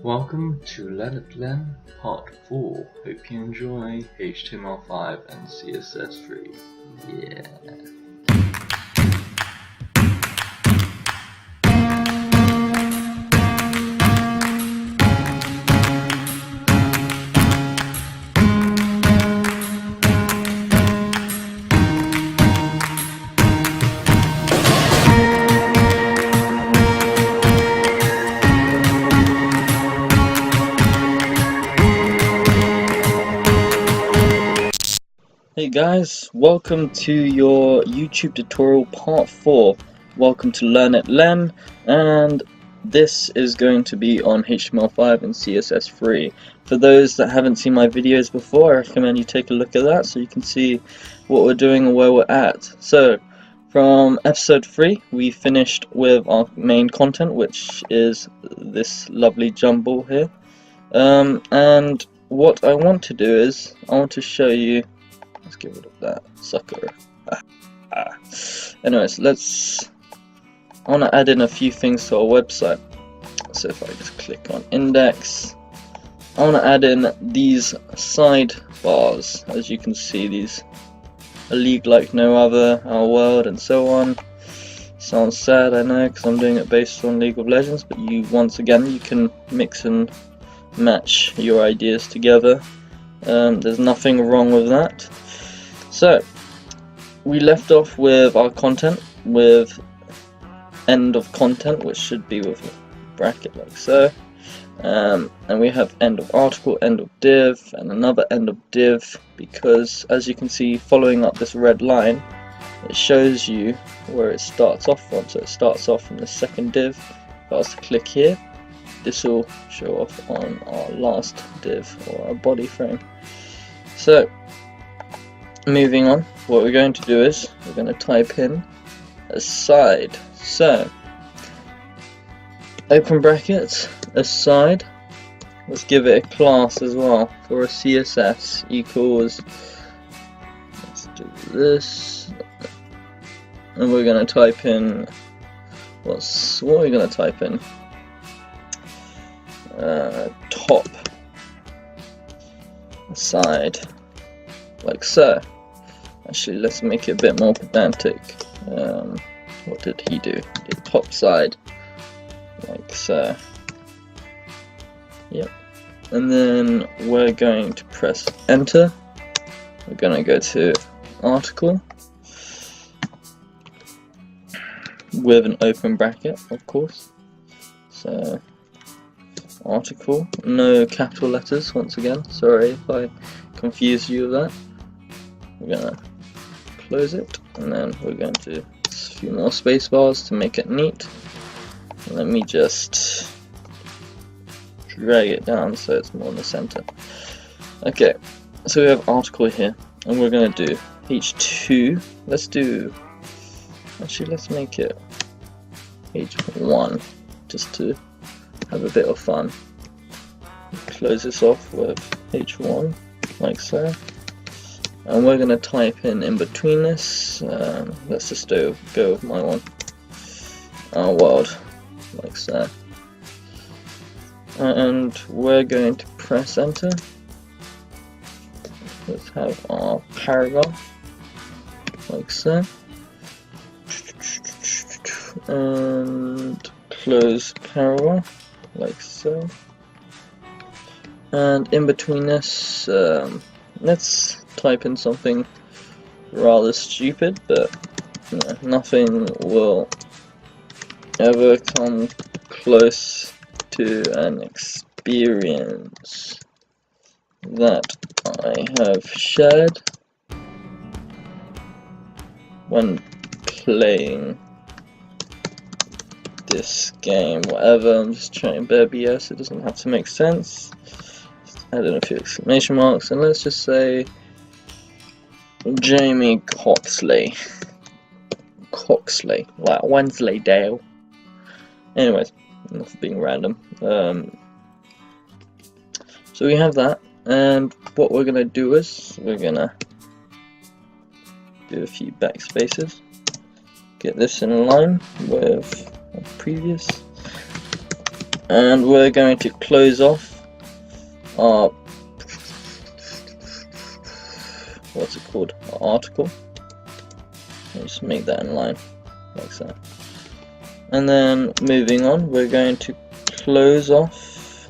Welcome to LearnitLen Part 4. Hope you enjoy HTML5 and CSS3. Yeah. Hey guys, welcome to your YouTube tutorial part 4. Welcome to LearnitLen, and this is going to be on HTML5 and CSS3. For those that haven't seen my videos before, I recommend you take a look at that so you can see what we're doing and where we're at. So, from episode 3, we finished with our main content, which is this lovely jumble here. And what I want to do is, I want to show you. Let's get rid of that sucker. Anyways, I want to add in a few things to our website. So if I just click on index, I want to add in these sidebars. As you can see, these a league like no other, our world, and so on. Sounds sad, I know, because I'm doing it based on League of Legends, but once again, you can mix and match your ideas together. There's nothing wrong with that. So, we left off with our content, with end of content, which should be with a bracket like so. And we have end of article, end of div, and another end of div, because as you can see, following up this red line, it shows you where it starts off from. So it starts off from the second div. If I was to click here, this will show off on our last div, or our body frame. So, moving on, what we're going to do is we're going to type in aside. So, open brackets, aside. Let's give it a class as well for a CSS equals. Let's do this, and we're going to type in. What are we going to type in? Top aside, like so. Actually, let's make it a bit more pedantic. What did he do? He did top side, like so. Yep. And then we're going to press enter. We're going to go to article with an open bracket, of course. So article, no capital letters once again. Sorry if I confused you with that. We're gonna close it, and then we're going to do a few more space bars to make it neat. Let me just drag it down so it's more in the center. Okay, so we have article here, and we're gonna do H2. Let's make it H1 just to have a bit of fun. Close this off with H1 like so, and we're going to type in between this. Let's just go with my one, our world, like so, and we're going to press enter. Let's have our paragraph like so, and close paragraph like so, and in between this, let's type in something rather stupid, but nothing will ever come close to an experience that I have shared when playing this game. Whatever, I'm just trying bare BS, it doesn't have to make sense. Just add in a few exclamation marks, and let's just say Jamie Coxley, like Wensleydale. Anyways, enough being random. So we have that, and what we're gonna do is we're gonna do a few backspaces, get this in line with previous, and we're going to close off our, what's it called, our article. Just make that in line like so. And then moving on, we're going to close off,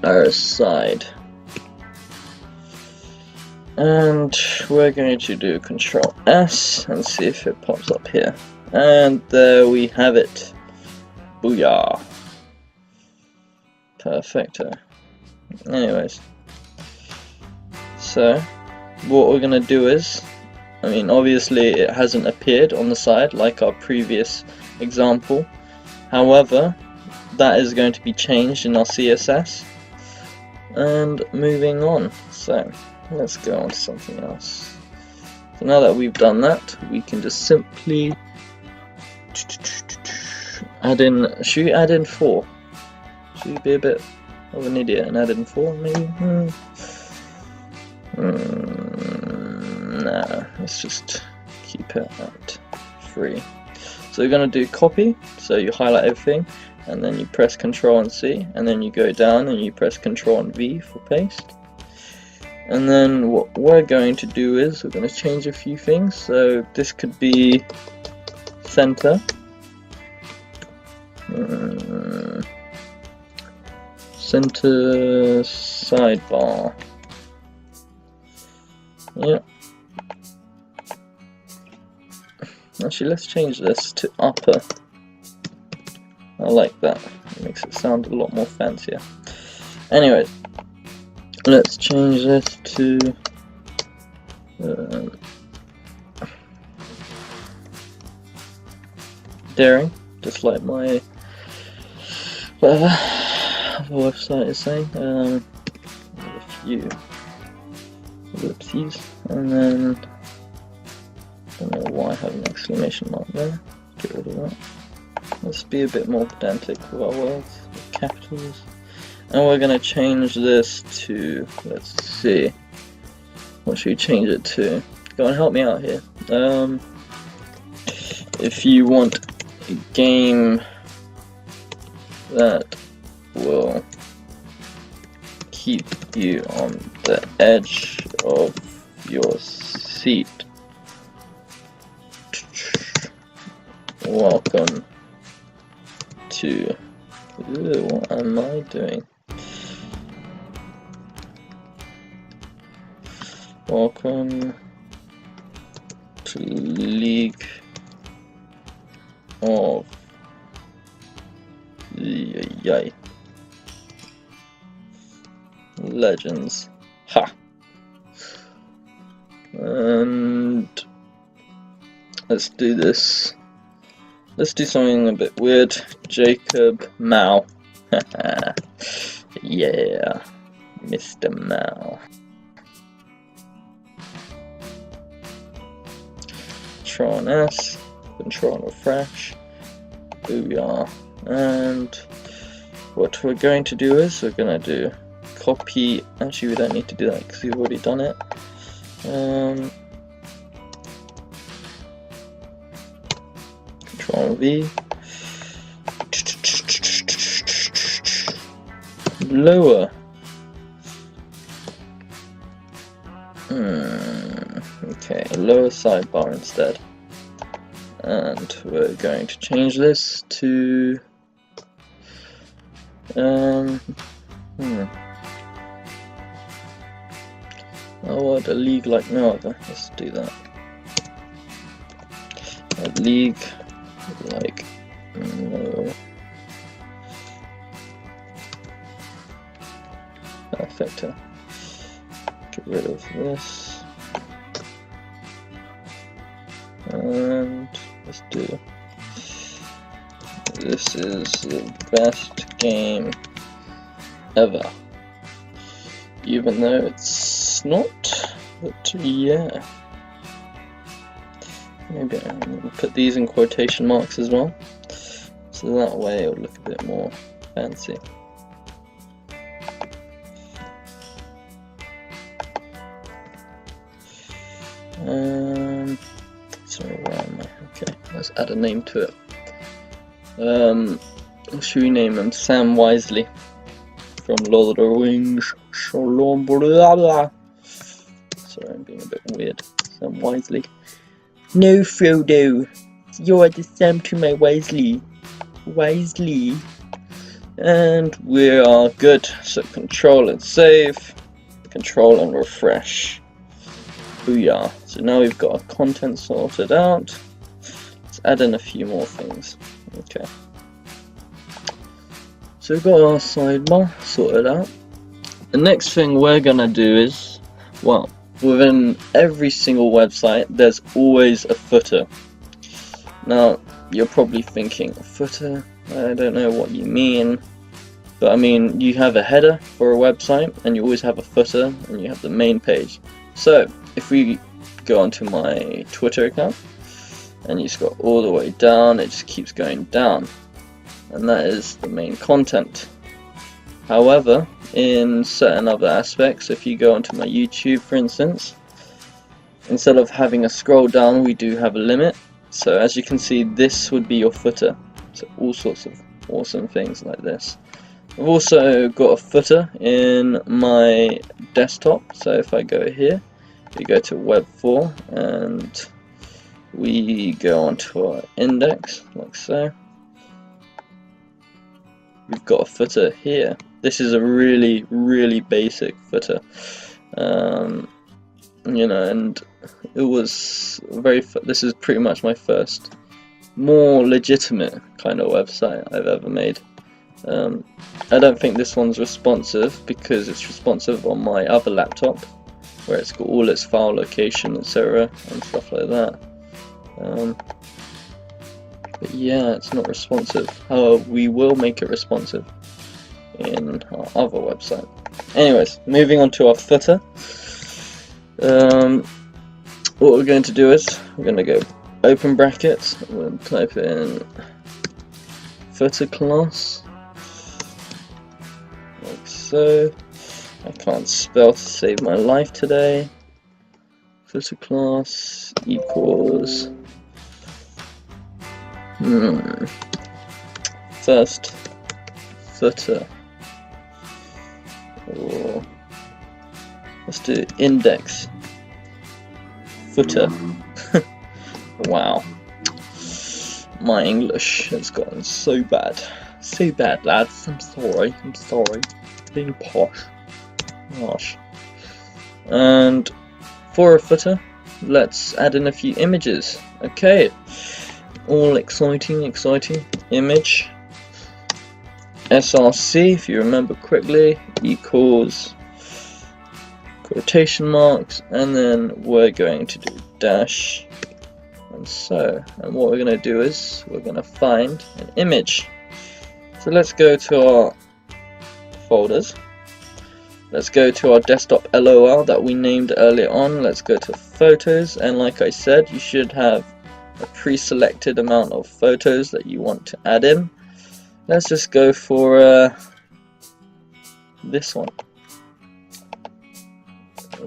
our side, and we're going to do Control S and see if it pops up here. And there we have it. Booyah! Perfecto. Anyways, so what we're gonna do is, I mean, obviously it hasn't appeared on the side like our previous example. However, that is going to be changed in our CSS. And moving on, so let's go on to something else. So now that we've done that, we can just simply add in, should we add in 4? Should we be a bit of an idiot and add in 4 maybe? Nah, let's just keep it at 3. So we're going to do copy, so you highlight everything and then you press Ctrl and C, and then you go down and you press Ctrl and V for paste. And then what we're going to do is we're going to change a few things. So this could be center, center sidebar, yeah. Actually, let's change this to upper. I like that, it makes it sound a lot more fancier. Anyways, let's change this to daring, just like my whatever the website is saying. A few ellipses, and then I don't know why I have an exclamation mark there. Get rid of that. Let's be a bit more pedantic with our words, with capitals. And we're going to change this to, let's see, what should we change it to? Go and help me out here. If you want a game that will keep you on the edge of your seat, welcome to, what am I doing? Welcome to League of Legends. Ha! And let's do this. Let's do something a bit weird. Jacob Mao. Yeah, Mr. Mao. Control and S, Control and refresh. Booyah. And what we're going to do is we're going to do copy. Actually, we don't need to do that because we've already done it. Control V. Lower. Okay, lower sidebar instead. And we're going to change this to I want a league like no other. Let's do that. A league like no. Perfect. Get rid of this. And let's do. This is the best game ever. Even though it's not, but yeah. Maybe I'll put these in quotation marks as well, so that way it'll look a bit more fancy. Sorry, where am I? Okay, let's add a name to it. What should we name him? Sam Wisely from Lord of the Rings. Shalom, blah, blah. Sorry, I'm being a bit weird. Sam Wisely. No, Frodo. You are the Sam to my Wisely. Wisely. And we are good. So control and save. Control and refresh. Booyah. So now we've got our content sorted out. Let's add in a few more things. Okay. So we've got our sidebar sorted out. The next thing we're gonna do is, well, within every single website there's always a footer. Now you're probably thinking, footer? I don't know what you mean. But I mean, you have a header for a website and you always have a footer and you have the main page. So if we go onto my Twitter account and you scroll all the way down, it just keeps going down. And that is the main content. However, in certain other aspects, if you go onto my YouTube for instance, instead of having a scroll down, we do have a limit. So as you can see, this would be your footer. So all sorts of awesome things like this. I've also got a footer in my desktop. So if I go here, we go to Web 4 and we go onto our index like so. We've got a footer here. This is a really basic footer, you know, and it was this is pretty much my first more legitimate kind of website I've ever made. I don't think this one's responsive because it's responsive on my other laptop where it's got all its file location, etc. and stuff like that. But yeah, it's not responsive. However, we will make it responsive in our other website. Anyways, moving on to our footer. What we're going to do is we're going to go open brackets. We're going to type in footer class like so. I can't spell to save my life today. Footer class equals first footer, or let's do index footer. Wow, my English has gotten so bad, lads. I'm sorry, being posh. Gosh. And for a footer, let's add in a few images. Okay, all exciting image. src, if you remember correctly, equals quotation marks, and then we're going to do dash and so. And what we're going to do is we're going to find an image. So let's go to our folders. Let's go to our desktop LOL that we named earlier on. Let's go to photos, and like I said, you should have a pre-selected amount of photos that you want to add in. Let's just go for this one.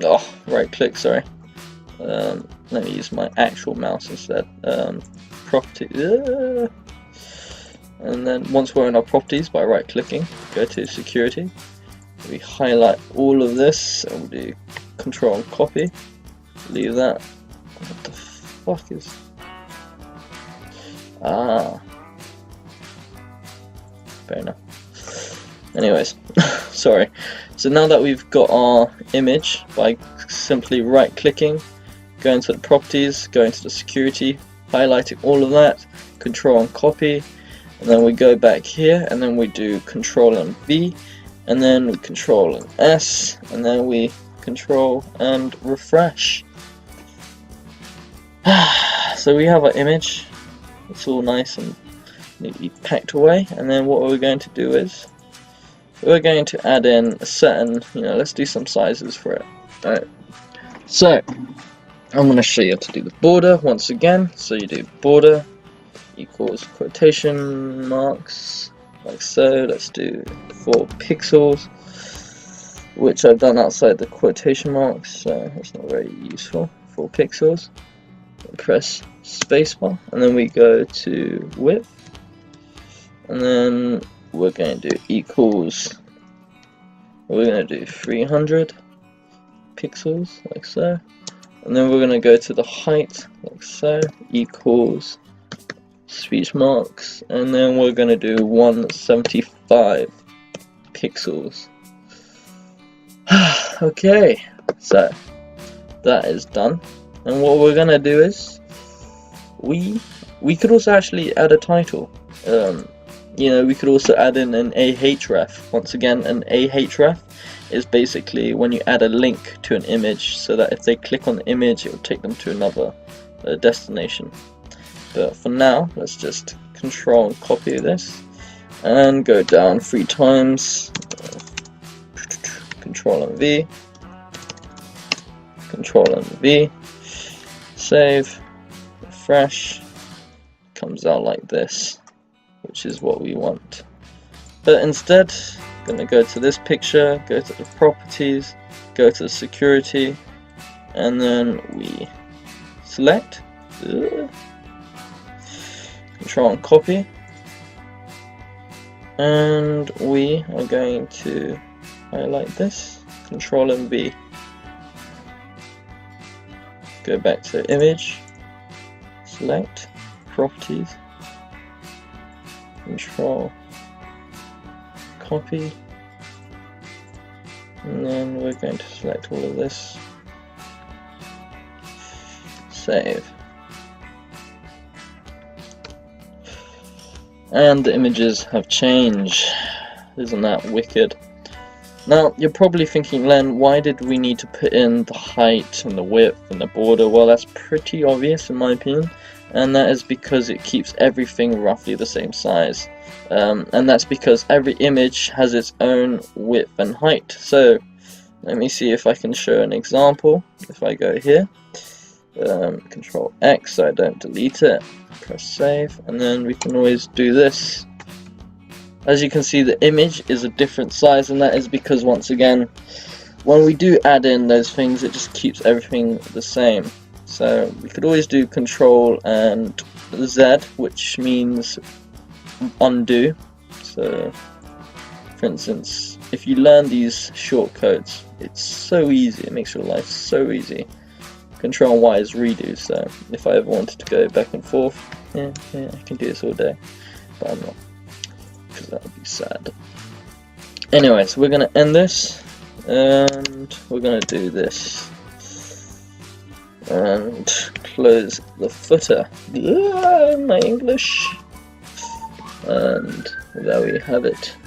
Oh, right click, sorry. Let me use my actual mouse instead. Property, and then once we're in our properties, by right clicking, go to security. We highlight all of this and we do control and copy. Leave that. What the fuck is? Fair enough. Anyways, sorry. So now that we've got our image, by simply right clicking, going to the properties, going to the security, highlighting all of that, control and copy, and then we go back here and then we do control and V, and then we control and S, and then we control and refresh. So we have our image. It's all nice and neatly packed away, and then what we're going to do is we're going to add in a certain, let's do some sizes for it. Alright, so I'm going to show you how to do the border once again. So you do border equals quotation marks like so. Let's do 4 pixels, which I've done outside the quotation marks, so it's not very useful. 4 pixels. Press spacebar, and then we go to width, and then we're going to do equals, we're going to do 300 pixels like so, and then we're going to go to the height like so, equals speech marks, and then we're going to do 175 pixels. Okay, so that is done, and what we're going to do is we could also actually add a title. You know, we could also add in an ahref. Once again, an ahref is basically when you add a link to an image so that if they click on the image, it will take them to another destination. But for now, let's just control and copy this and go down 3 times. Control and V, Control and V, save, refresh, comes out like this, which is what we want. But instead, I'm going to go to this picture, go to the properties, go to the security, and then we select, control and copy, and we are going to highlight this, control and V, go back to image, select, properties, control, copy, and then we're going to select all of this, save, and the images have changed. Isn't that wicked? Now you're probably thinking, Len, why did we need to put in the height and the width and the border? Well, that's pretty obvious in my opinion, and that is because it keeps everything roughly the same size, and that's because every image has its own width and height. So let me see if I can show an example. If I go here, Control X so I don't delete it, press save, and then we can always do this. As you can see, the image is a different size, and that is because, once again, when we do add in those things, it just keeps everything the same. So we could always do Control and Z, which means undo. So for instance, if you learn these shortcodes, it's so easy, it makes your life so easy. Control Y is redo, so if I ever wanted to go back and forth, yeah, I can do this all day, but I'm not, because that would be sad. Anyway, so we're going to end this, and we're going to do this, and close the footer. My English, and there we have it.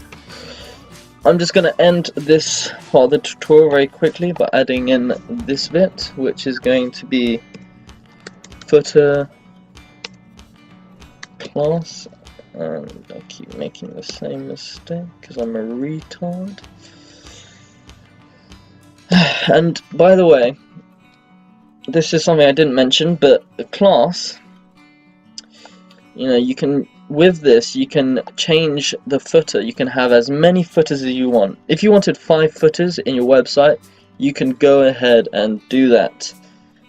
I'm just going to end this part of the tutorial very quickly by adding in this bit, which is going to be footer class. And I keep making the same mistake because I'm a retard. And by the way, this is something I didn't mention, but the class, you know, you can, with this, you can change the footer. You can have as many footers as you want. If you wanted 5 footers in your website, you can go ahead and do that.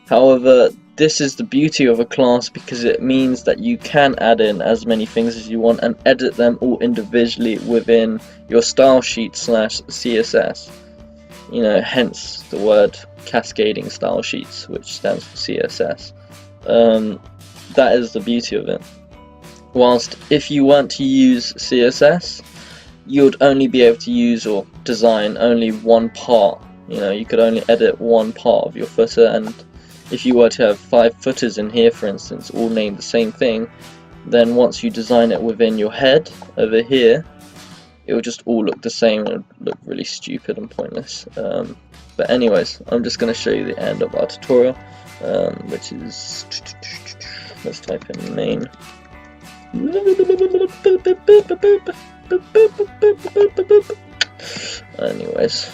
However, this is the beauty of a class, because it means that you can add in as many things as you want and edit them all individually within your style sheet / CSS. You know, hence the word cascading style sheets, which stands for CSS. That is the beauty of it. Whilst if you want to use CSS, you would only be able to use or design only one part. You know, you could only edit one part of your footer, and if you were to have 5 footers in here, for instance, all named the same thing, then once you design it within your head over here, it will just all look the same and it would look really stupid and pointless. But anyways, I'm just going to show you the end of our tutorial, which is, let's type in main. Anyways,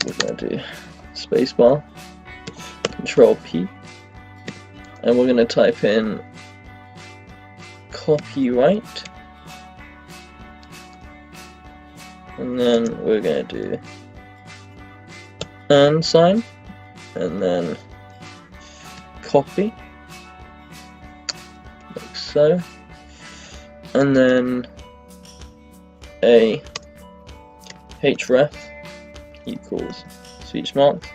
we're going to do spacebar, Control P, and we're going to type in copyright, and then we're going to do and sign, and then copy, like so, and then a href equals speech marks.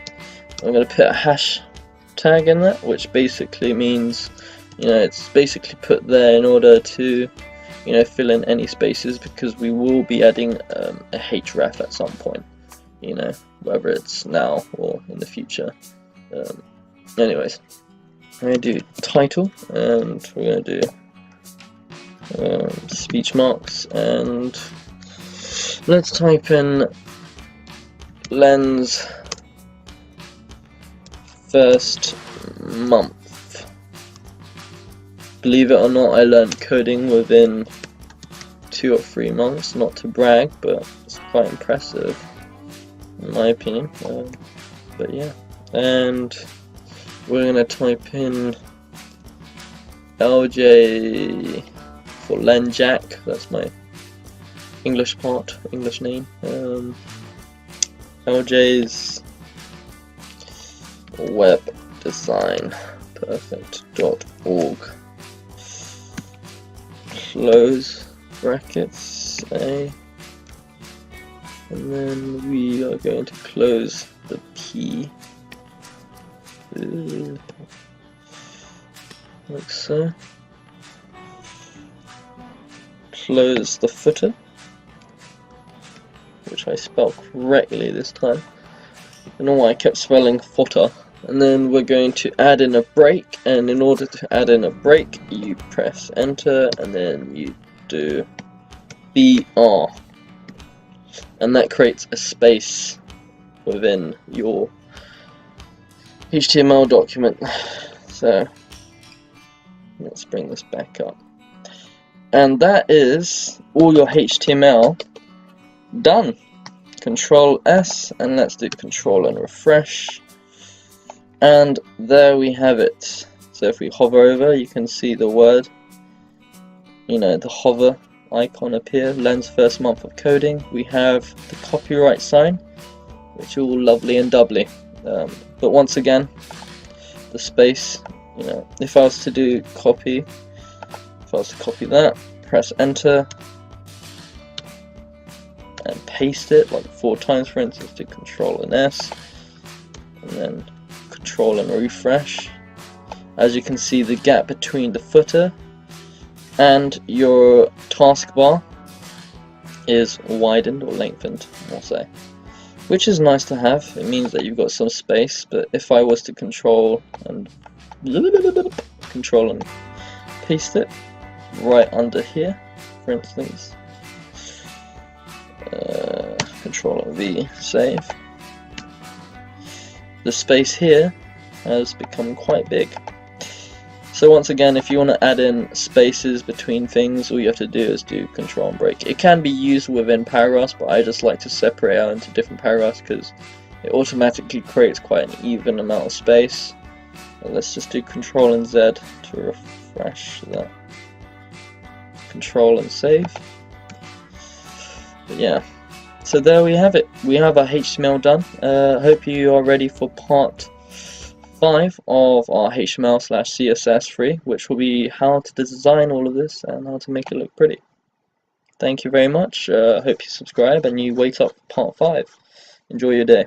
I'm going to put a hash tag in that, which basically means, it's basically put there in order to, fill in any spaces, because we will be adding a href at some point, whether it's now or in the future. Anyways, I'm going to do title, and we're going to do speech marks, and let's type in Len's first month. Believe it or not, I learned coding within 2 or 3 months, not to brag, but it's quite impressive in my opinion. But yeah, and we're gonna type in LJ for Len Jack, that's my English name. LJ's web design perfect.org, close brackets A, and then we are going to close the P like so, close the footer, which I spelled correctly this time. I don't know why I kept spelling footer. And then we're going to add in a break, and in order to add in a break, you press enter and then you do BR, and that creates a space within your HTML document. So let's bring this back up, and that is all your HTML done. Control S, and let's do control and refresh, and there we have it. So if we hover over, you can see the word, the hover icon appear, Len's first month of coding. We have the copyright sign, which are all lovely and doubly, but once again, the space, if I was to do copy, that, press enter and paste it like 4 times, for instance, do control and S, and then control and refresh. As you can see, the gap between the footer and your taskbar is widened or lengthened, I'll say, which is nice to have. It means that you've got some space. But if I was to control and paste it right under here, for instance, control and V, save, the space here has become quite big. So once again, if you want to add in spaces between things, all you have to do is do control and break. It can be used within paragraphs, but I just like to separate out into different paragraphs because it automatically creates quite an even amount of space. And let's just do control and Z to refresh that. Control and save. But yeah, so there we have it. We have our HTML done. Hope you are ready for part 5 of our HTML/CSS 3, which will be how to design all of this and how to make it look pretty. Thank you very much. Hope you subscribe and you wait up for part 5. Enjoy your day.